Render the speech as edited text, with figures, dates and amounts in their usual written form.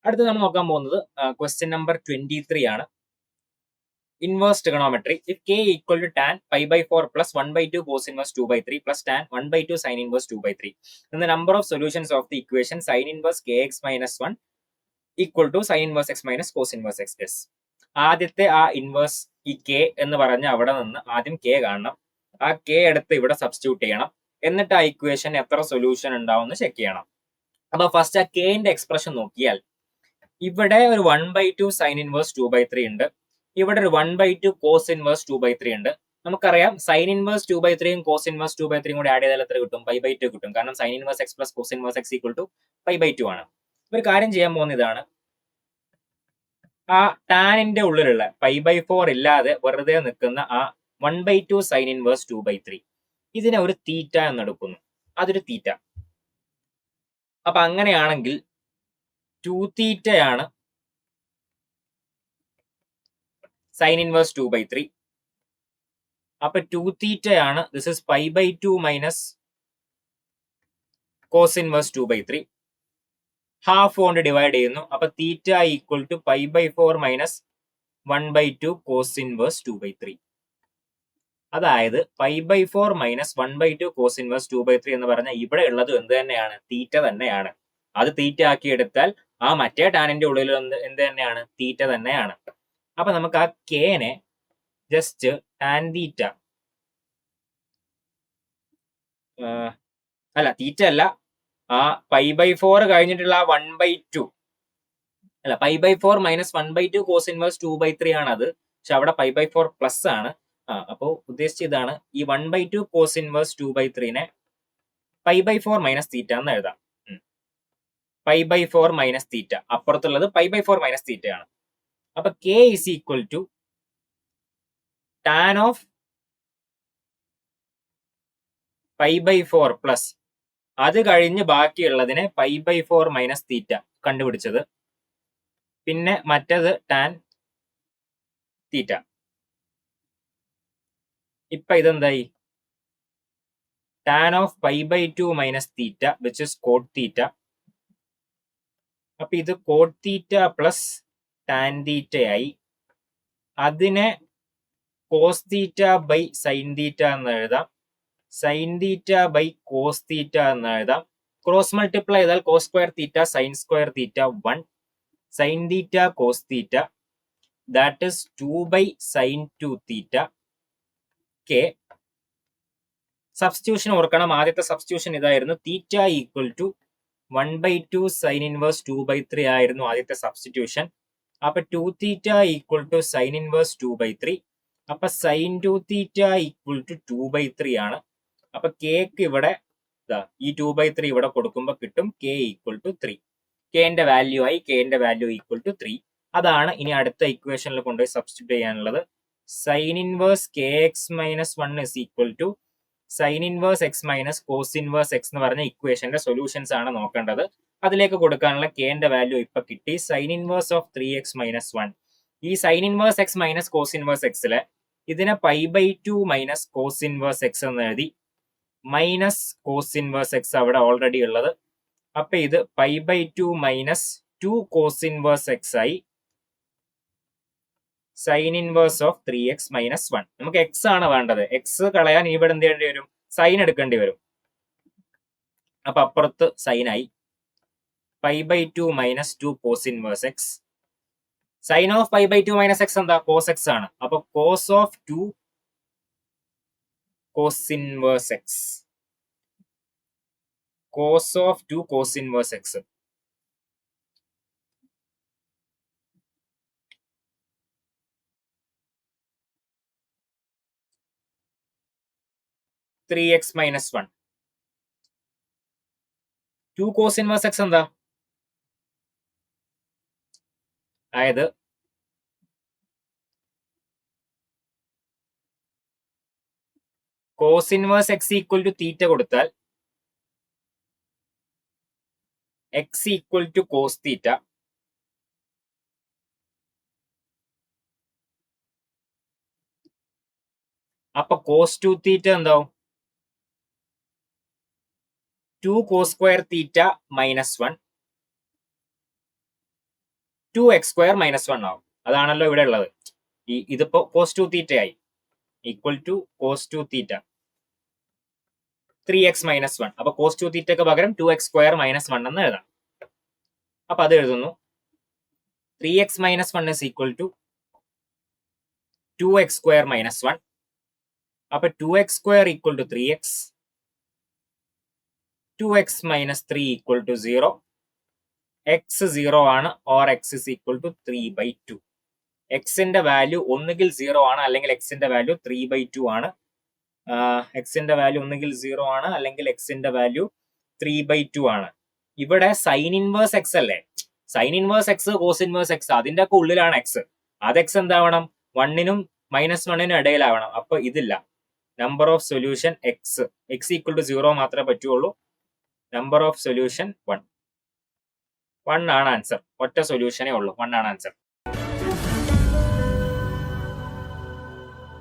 അടുത്ത് നമ്മൾ നോക്കാൻ പോകുന്നത് ക്വസ്റ്റ്യൻ നമ്പർ 23 ആണ്. Inverse trigonometry. If k equal to tan pi by 4 plus 1 by 2 cos inverse 2 by 3 plus tan 1 by 2 sin inverse 2 by 3. Then the number of solutions of the equation sin inverse kx minus 1 equal to sin inverse x minus cos inverse x is. ആദ്യത്തെ ആ inverse ഈ k എന്ന് പറഞ്ഞ അവിടെ നിന്ന് ആദ്യം k കാണണം. ആ k എടുത്ത് ഇവിടെ സബ്സ്റ്റിറ്റ്യൂട്ട് ചെയ്യണം. എന്നിട്ട് ആ ഇക്വേഷൻ എത്ര സൊല്യൂഷൻ ഉണ്ടാവും എന്ന് ചെക്ക് ചെയ്യണം. അപ്പൊ ഫസ്റ്റ് ആ kന്റെ എക്സ്പ്രഷൻ നോക്കിയാൽ ഇവിടെ ഒരു 1/2 സൈൻ ഇൻവേഴ്സ് 2/3 ഉണ്ട്. ഇവിടെ ഒരു 1/2 കോസ് ഇൻവേഴ്സ് 2/3 ഉണ്ട്. നമുക്കറിയാം സൈൻ ഇൻവേഴ്സ് 2/3 കോസ് ഇൻവേഴ്സ് 2/3 കൂടി ആഡ് ചെയ്താൽ എത്ര കിട്ടും? π/2 കിട്ടും. കാരണം sine inverse x plus cos inverse x equal to π/2 ആണ്. ഒരു കാര്യം ചെയ്യാൻ പോകുന്ന ഇതാണ്, ആ ടാനിന്റെ ഉള്ളിലുള്ള π/4 ഇല്ലാതെ വെറുതെ നിൽക്കുന്ന ആ 1/2 സൈൻ ഇൻവേഴ്സ് 2/3 ഇതിനെ ഒരു തീറ്റ എന്നെടുക്കുന്നു. അതൊരു തീറ്റ. അപ്പൊ അങ്ങനെയാണെങ്കിൽ 2 തീറ്റയാണ് സൈൻ ഇൻവേഴ്സ് 2/3. അപ്പൊ 2 തീറ്റയാണ്, this is π/2 minus cos inverse 2/3. Half കൊണ്ട് ഡിവൈഡ് ചെയ്യുന്നു. അപ്പൊ theta equal to π/4 minus 1/2 cos inverse 2/3. അതായത് π/4 മൈനസ് 1/2 കോസ് ഇൻവേഴ്സ് 2/3 എന്ന് പറഞ്ഞാൽ ഇവിടെ ഉള്ളത് എന്ത് തന്നെയാണ്? തീറ്റ തന്നെയാണ്. അത് തീറ്റ ആക്കി എടുത്താൽ ആ മറ്റേ ടാനിന്റെ ഉള്ളിൽ എന്ത് തന്നെയാണ്? തീറ്റ തന്നെയാണ്. അപ്പൊ നമുക്ക് ആ കെനെ ജസ്റ്റ് ടാൻ തീറ്റ അല്ല, തീറ്റ അല്ല, ആ π/4 കഴിഞ്ഞിട്ടുള്ള ആ 1/2 അല്ല, π/4 മൈനസ് 1/2 കോസ് ഇൻവേഴ്സ് 2/3 ആണ് അത്. പക്ഷെ അവിടെ π/4 പ്ലസ് ആണ്. അപ്പോ ഉദ്ദേശിച്ച ഇതാണ്, ഈ 1/2 കോസ് ഇൻവേഴ്സ് 2/3നെ π/4 മൈനസ് തീറ്റ എന്ന് എഴുതാം. π/4 മൈനസ് തീറ്റ, അപ്പുറത്തുള്ളത് π/4 മൈനസ് തീറ്റ ആണ്. അപ്പൊ k is equal to tan of π/4 plus അത് കഴിഞ്ഞ് ബാക്കിയുള്ളതിനെ π/4 മൈനസ് തീറ്റ കണ്ടുപിടിച്ചത്, പിന്നെ മറ്റത് ടാൻ തീറ്റ. ഇപ്പൊ ഇതെന്തായി? Tan of π/2 minus theta which is cot theta. അപ്പൊ ഇത് കോട്ട് തീറ്റ പ്ലസ് ടാൻ തീറ്റയായി. അതിനെ cos theta by sine theta എന്ന് എഴുതാം. Sine theta by cos theta എന്ന് എഴുതാം. ക്രോസ് മൾട്ടിപ്ലൈ ചെയ്താൽ cos square theta sine square theta 1 sine theta cos theta, that is 2 by sine 2 theta. K substitution ഓർക്കണം. ആദ്യത്തെ substitution ഇതായിരുന്നു, theta equal to 1/2 sine inverse 2/3 ആയിരുന്നു ആദ്യത്തെ സബ്സ്റ്റിറ്റ്യൂഷൻ. അപ്പൊ 2 theta equal to sine inverse 2/3. അപ്പൊ sign 2 theta equal to 2/3 ആണ്. അപ്പൊ കെക്ക് ഇവിടെ ഈ 2/3 ഇവിടെ കൊടുക്കുമ്പോൾ കിട്ടും k ഈക്വൽ ടു 3. കെന്റെ വാല്യൂ ആയി, കെന്റെ വാല്യൂ ഈക്വൽ ടു 3. അതാണ് ഇനി അടുത്ത ഇക്വേഷനിൽ കൊണ്ടുപോയി സബ്സ്റ്റിറ്റ്യൂട്ട് ചെയ്യാനുള്ളത്. Sine inverse kx minus 1 is equal to sine inverse x minus cos inverse x എന്ന് പറഞ്ഞ ഇക്വേഷന്റെ സൊല്യൂഷൻസ് ആണ് നോക്കേണ്ടത്. അതിലേക്ക് കൊടുക്കാനുള്ള കെന്റെ വാല്യൂ ഇപ്പൊ കിട്ടി, sign inverse of 3x minus 1. ഈ sine inverse x minus cos inverse എക്സിലെ ഇതിനെ π/2 മൈനസ് കോസ് ഇൻവേഴ്സ് എക്സ് എന്ന് എഴുതി. മൈനസ് കോസ് ഇൻവേഴ്സ് എക്സ് അവിടെ ഓൾറെഡി ഉള്ളത്. അപ്പൊ ഇത് π/2 മൈനസ് 2 കോസ് ഇൻവേഴ്സ് എക്സ് ആയി. Sine inverse of 3x minus 1. നമുക്ക് എക്സ് ആണ് വേണ്ടത്. എക്സ് കളയാൻ ഇവിടെ എന്ത് ചെയ്യേണ്ടി വരും? സൈൻ എടുക്കേണ്ടി വരും. അപ്പൊ അപ്പുറത്ത് സൈൻ ആയി. π/2 minus 2 cos inverse x. Sine of π/2 minus x എന്താ? കോസ് എക്സ് ആണ്. അപ്പൊ cos of 2 cos inverse x. Cos of 2 cos inverse x. Three x minus 1. 2 cos inverse x എന്താ? അതായത് cos inverse x equal to theta കൊടുത്താൽ x equal to cos theta. അപ്പൊ cos 2 തീറ്റ എന്താവും? 2 cos square theta minus 1. 2x² - 1 ആവും. അതാണല്ലോ ഇവിടെ ഉള്ളത്. ഇതിപ്പോ cos 2 തീറ്റ ആയി, equal to cos 2 theta 3x - 1. അപ്പൊ cos 2 തീറ്റക്ക് പകരം 2x² - 1 എന്ന് എഴുതാം. അപ്പൊ അത് എഴുതുന്നു. 3x - 1 is equal to 2x² - 1. അപ്പൊ 2x² equal to 3x. 2x - 3 equal to 0. x 0 ആണ്, or x is equal to 3/2. എക്സിന്റെ വാല്യൂ ഒന്നുകിൽ 0 ആണ്, അല്ലെങ്കിൽ എക്സിന്റെ വാല്യൂ 3/2 ആണ്. എക്സിന്റെ വാല്യൂ ഒന്നുകിൽ 0 ആണ്, അല്ലെങ്കിൽ എക്സിന്റെ വാല്യൂ 3/2 ആണ്. ഇവിടെ സൈൻ ഇൻവേഴ്സ് എക്സ് അല്ലേ, sine inverse x, cos inverse x, അതിന്റെ ഒക്കെ ഉള്ളിലാണ് എക്സ്. അത് എക്സ് എന്താവണം, 1നും -1നും ഇടയിലാവണം. അപ്പൊ ഇതില്ല. Number of solution x equal to 0 മാത്രമേ പറ്റുള്ളൂ. നമ്പർ ഓഫ് സൊല്യൂഷൻ 1 ആണ് ആൻസർ. ഒറ്റ സൊല്യൂഷനേ ഉള്ളൂ, 1 ആണ് ആൻസർ.